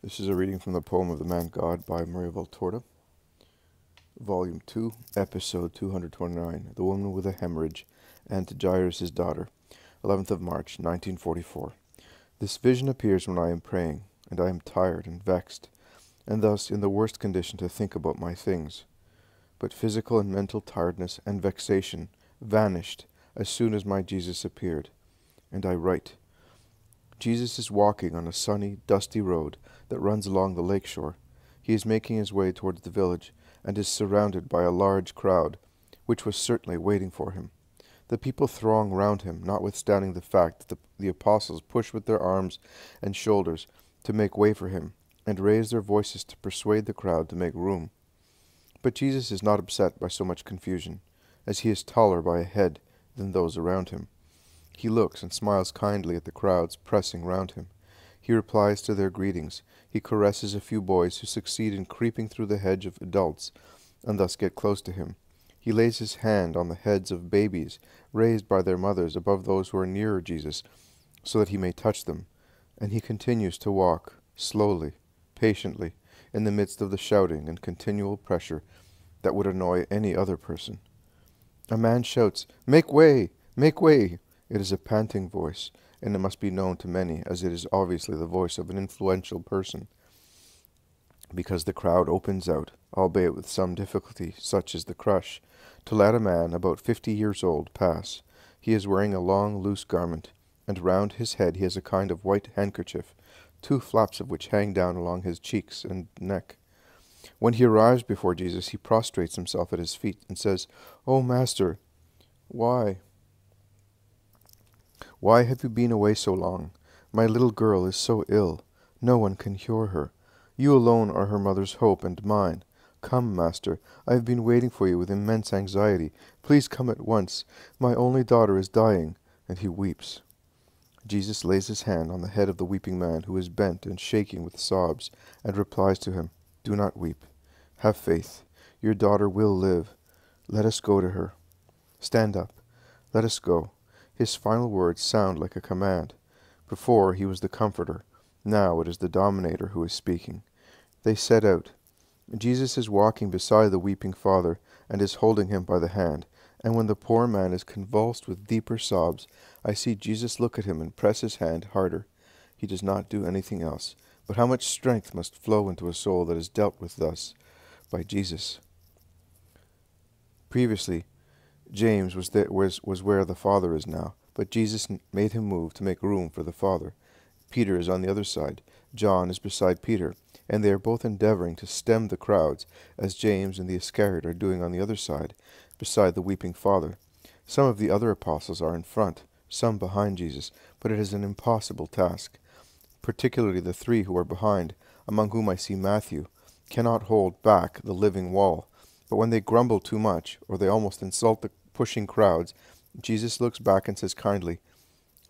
This is a reading from the poem of the Man God by Valtorta, Volume 2, Episode 229, The Woman with a Hemorrhage, and to Jairus his daughter, 11th of March, 1944. This vision appears when I am praying, and I am tired and vexed, and thus in the worst condition to think about my things. But physical and mental tiredness and vexation vanished as soon as my Jesus appeared, and I write. Jesus is walking on a sunny, dusty road that runs along the lake shore. He is making his way towards the village, and is surrounded by a large crowd, which was certainly waiting for him. The people throng round him, notwithstanding the fact that the apostles push with their arms and shoulders to make way for him, and raise their voices to persuade the crowd to make room. But Jesus is not upset by so much confusion, as he is taller by a head than those around him. He looks and smiles kindly at the crowds pressing round him. He replies to their greetings. He caresses a few boys who succeed in creeping through the hedge of adults, and thus get close to him. He lays his hand on the heads of babies raised by their mothers above those who are nearer Jesus, so that he may touch them. And he continues to walk, slowly, patiently, in the midst of the shouting and continual pressure that would annoy any other person. A man shouts, "Make way! Make way!" It is a panting voice, and it must be known to many, as it is obviously the voice of an influential person, because the crowd opens out, albeit with some difficulty, such as the crush, to let a man about 50 years old pass. He is wearing a long, loose garment, and round his head he has a kind of white handkerchief, two flaps of which hang down along his cheeks and neck. When he arrives before Jesus, he prostrates himself at his feet and says, "O Master, why have you been away so long? My little girl is so ill. No one can cure her. You alone are her mother's hope and mine. Come, Master, I have been waiting for you with immense anxiety. Please come at once. My only daughter is dying." And he weeps. Jesus lays his hand on the head of the weeping man, who is bent and shaking with sobs, and replies to him, "Do not weep. Have faith. Your daughter will live. Let us go to her. Stand up. Let us go." His final words sound like a command. Before he was the comforter. Now it is the dominator who is speaking. They set out. Jesus is walking beside the weeping father, and is holding him by the hand. And when the poor man is convulsed with deeper sobs, I see Jesus look at him and press his hand harder. He does not do anything else. But how much strength must flow into a soul that is dealt with thus by Jesus? Previously, James was where the Father is now, but Jesus made him move to make room for the Father. Peter is on the other side. John is beside Peter, and they are both endeavoring to stem the crowds, as James and the Iscariot are doing on the other side, beside the weeping Father. Some of the other apostles are in front, some behind Jesus, but it is an impossible task. Particularly the three who are behind, among whom I see Matthew, cannot hold back the living wall. But when they grumble too much, or they almost insult the pushing crowds, Jesus looks back and says kindly,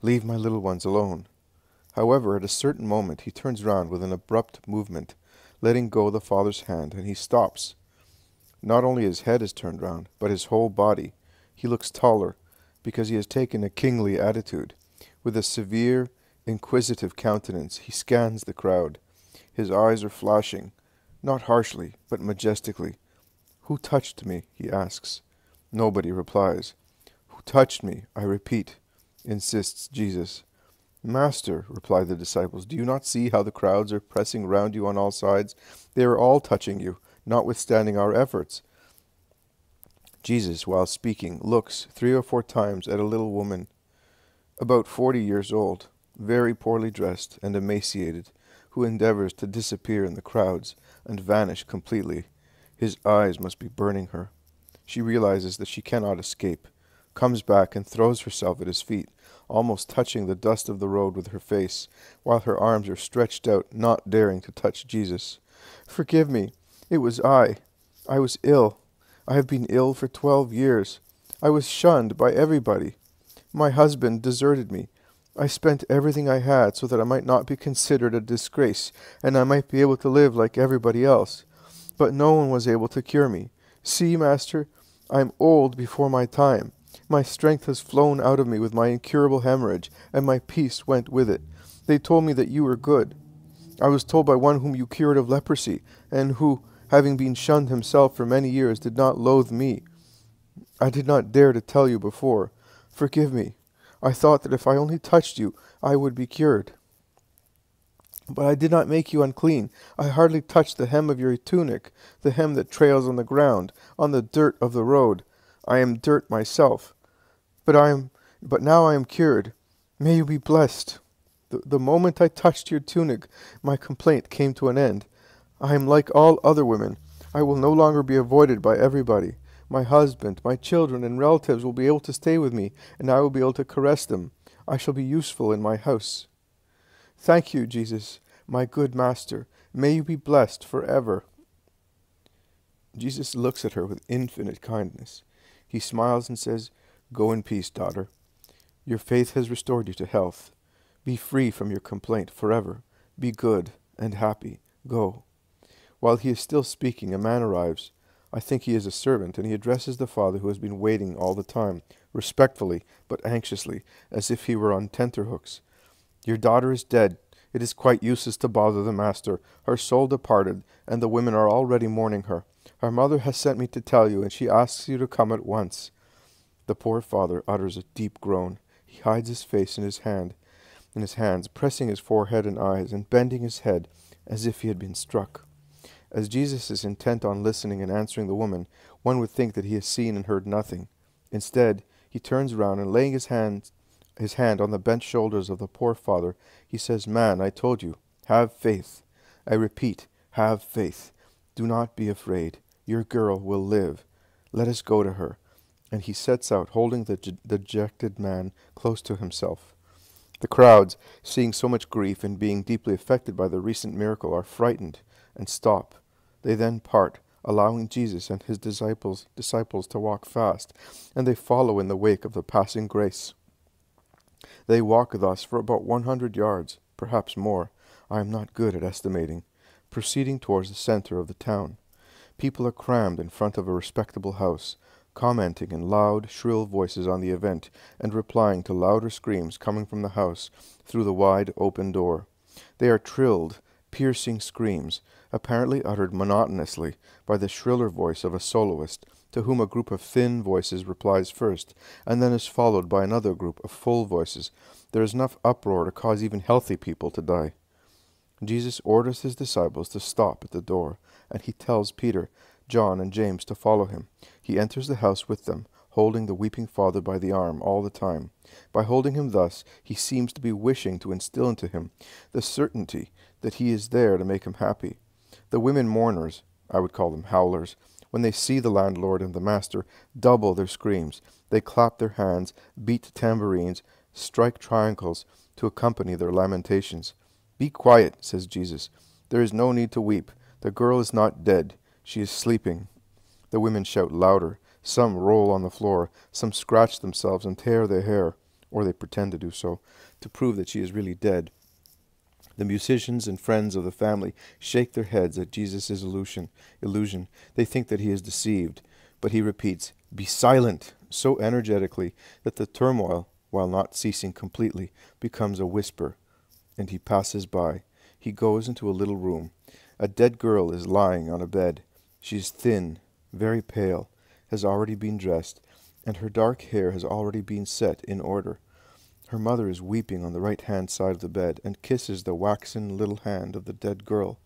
"Leave my little ones alone." However, at a certain moment he turns round with an abrupt movement, letting go the Father's hand, and he stops. Not only his head is turned round, but his whole body. He looks taller, because he has taken a kingly attitude. With a severe, inquisitive countenance, he scans the crowd. His eyes are flashing, not harshly, but majestically. "Who touched me?" he asks. Nobody replies. "Who touched me, I repeat," insists Jesus. "Master," reply the disciples, "do you not see how the crowds are pressing round you on all sides? They are all touching you, notwithstanding our efforts." Jesus, while speaking, looks 3 or 4 times at a little woman, about 40 years old, very poorly dressed and emaciated, who endeavors to disappear in the crowds and vanish completely. His eyes must be burning her. She realizes that she cannot escape, comes back and throws herself at his feet, almost touching the dust of the road with her face, while her arms are stretched out, not daring to touch Jesus. "Forgive me. It was I. I was ill. I have been ill for 12 years. I was shunned by everybody. My husband deserted me. I spent everything I had so that I might not be considered a disgrace, and I might be able to live like everybody else. But no one was able to cure me. See, Master, I am old before my time. My strength has flown out of me with my incurable hemorrhage, and my peace went with it. They told me that you were good. I was told by one whom you cured of leprosy, and who, having been shunned himself for many years, did not loathe me. I did not dare to tell you before. Forgive me. I thought that if I only touched you, I would be cured. But I did not make you unclean. I hardly touched the hem of your tunic, the hem that trails on the ground, on the dirt of the road. I am dirt myself. But now I am cured. May you be blessed. The moment I touched your tunic, my complaint came to an end. I am like all other women. I will no longer be avoided by everybody. My husband, my children, and relatives will be able to stay with me, and I will be able to caress them. I shall be useful in my house. Thank you, Jesus, my good master. May you be blessed forever. Jesus looks at her with infinite kindness. He smiles and says, Go in peace, daughter. Your faith has restored you to health. Be free from your complaint forever. Be good and happy. Go. While he is still speaking, a man arrives. I think he is a servant, and he addresses the father who has been waiting all the time, respectfully but anxiously, as if he were on tenterhooks. Your daughter is dead. It is quite useless to bother the master. Her soul departed, and the women are already mourning her. Her mother has sent me to tell you, and she asks you to come at once. The poor father utters a deep groan. He hides his face in his hands, pressing his forehead and eyes, and bending his head as if he had been struck. As Jesus is intent on listening and answering the woman, one would think that he has seen and heard nothing. Instead, he turns round and laying his hand on the bent shoulders of the poor father, he says, Man, I told you, have faith. I repeat, have faith. Do not be afraid. Your girl will live. Let us go to her. And he sets out, holding the dejected man close to himself. The crowds, seeing so much grief and being deeply affected by the recent miracle, are frightened and stop. They then part, allowing Jesus and his disciples to walk fast, and they follow in the wake of the passing grace. They walk thus for about 100 yards, perhaps more. I am not good at estimating, proceeding towards the center of the town. People are crammed in front of a respectable house, commenting in loud, shrill voices on the event, and replying to louder screams coming from the house through the wide open door. They are trilled, piercing screams, apparently uttered monotonously by the shriller voice of a soloist, to whom a group of thin voices replies first, and then is followed by another group of full voices. There is enough uproar to cause even healthy people to die. Jesus orders his disciples to stop at the door, and he tells Peter, John, and James to follow him. He enters the house with them, holding the weeping father by the arm all the time. By holding him thus, he seems to be wishing to instill into him the certainty that he is there to make him happy. The women mourners, I would call them howlers, when they see the landlord and the master, double their screams. They clap their hands, beat tambourines, strike triangles to accompany their lamentations. Be quiet, says Jesus. There is no need to weep. The girl is not dead. She is sleeping. The women shout louder. Some roll on the floor. Some scratch themselves and tear their hair, or they pretend to do so, to prove that she is really dead. The musicians and friends of the family shake their heads at Jesus' illusion. They think that he is deceived, but he repeats, Be silent, so energetically that the turmoil, while not ceasing completely, becomes a whisper. And he passes by. He goes into a little room. A dead girl is lying on a bed. She is thin, very pale, has already been dressed, and her dark hair has already been set in order. Her mother is weeping on the right-hand side of the bed, and kisses the waxen little hand of the dead girl.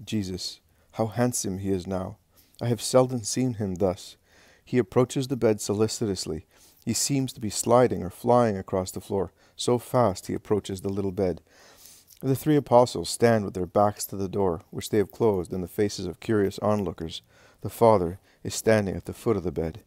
Jesus, how handsome he is now! I have seldom seen him thus. He approaches the bed solicitously. He seems to be sliding or flying across the floor. So fast he approaches the little bed. The three apostles stand with their backs to the door, which they have closed in the faces of curious onlookers. The Father is standing at the foot of the bed.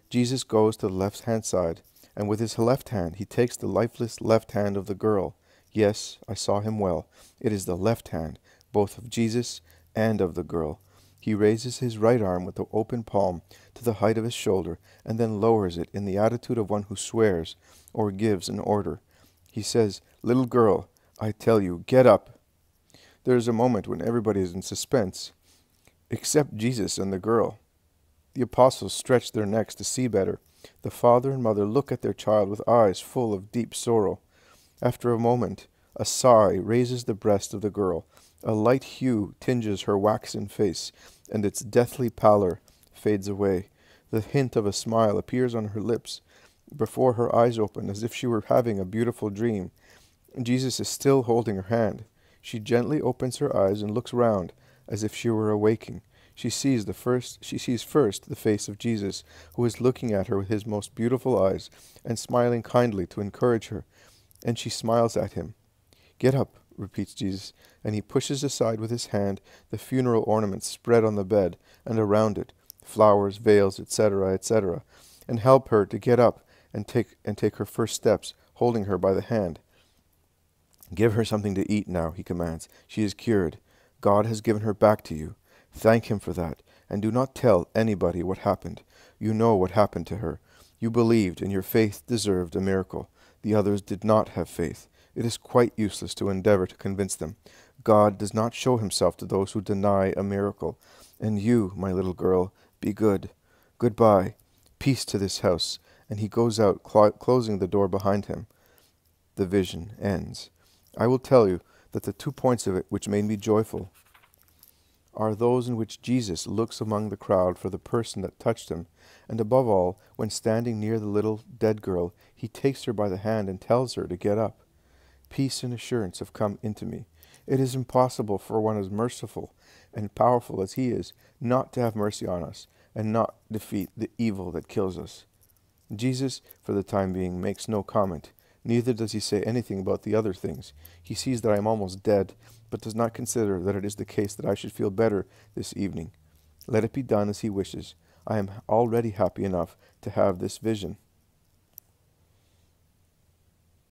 Jesus goes to the left-hand side, and with his left hand he takes the lifeless left hand of the girl. Yes, I saw him well. It is the left hand, both of Jesus and of the girl. He raises his right arm with the open palm to the height of his shoulder, and then lowers it in the attitude of one who swears or gives an order. He says, Little girl, I tell you, get up. There is a moment when everybody is in suspense, except Jesus and the girl. The apostles stretch their necks to see better. The father and mother look at their child with eyes full of deep sorrow. After a moment, A sigh raises the breast of the girl. A light hue tinges her waxen face, and its deathly pallor fades away. The hint of a smile appears on her lips. Before her eyes open, as if she were having a beautiful dream. Jesus is still holding her hand. She gently opens her eyes and looks round, as if she were awaking. She sees first the face of Jesus, who is looking at her with his most beautiful eyes, and smiling kindly to encourage her. And she smiles at him. "Get up," repeats Jesus, and he pushes aside with his hand the funeral ornaments spread on the bed and around it, flowers, veils, etc., etc., and help her to get up and take her first steps, holding her by the hand. "Give her something to eat now," he commands. "She is cured. God has given her back to you. Thank him for that, and do not tell anybody what happened. You know what happened to her. You believed, and your faith deserved a miracle. The others did not have faith. It is quite useless to endeavor to convince them. God does not show himself to those who deny a miracle. And you, my little girl, be good. Goodbye. Peace to this house." And he goes out, closing the door behind him. The vision ends. I will tell you that the 2 points of it which made me joyful are those in which Jesus looks among the crowd for the person that touched him, and above all, when standing near the little dead girl, he takes her by the hand and tells her to get up. Peace and assurance have come into me. It is impossible for one as merciful and powerful as he is not to have mercy on us and not defeat the evil that kills us. Jesus, for the time being, makes no comment. Neither does he say anything about the other things. He sees that I am almost dead, but does not consider that it is the case that I should feel better this evening. Let it be done as he wishes. I am already happy enough to have this vision.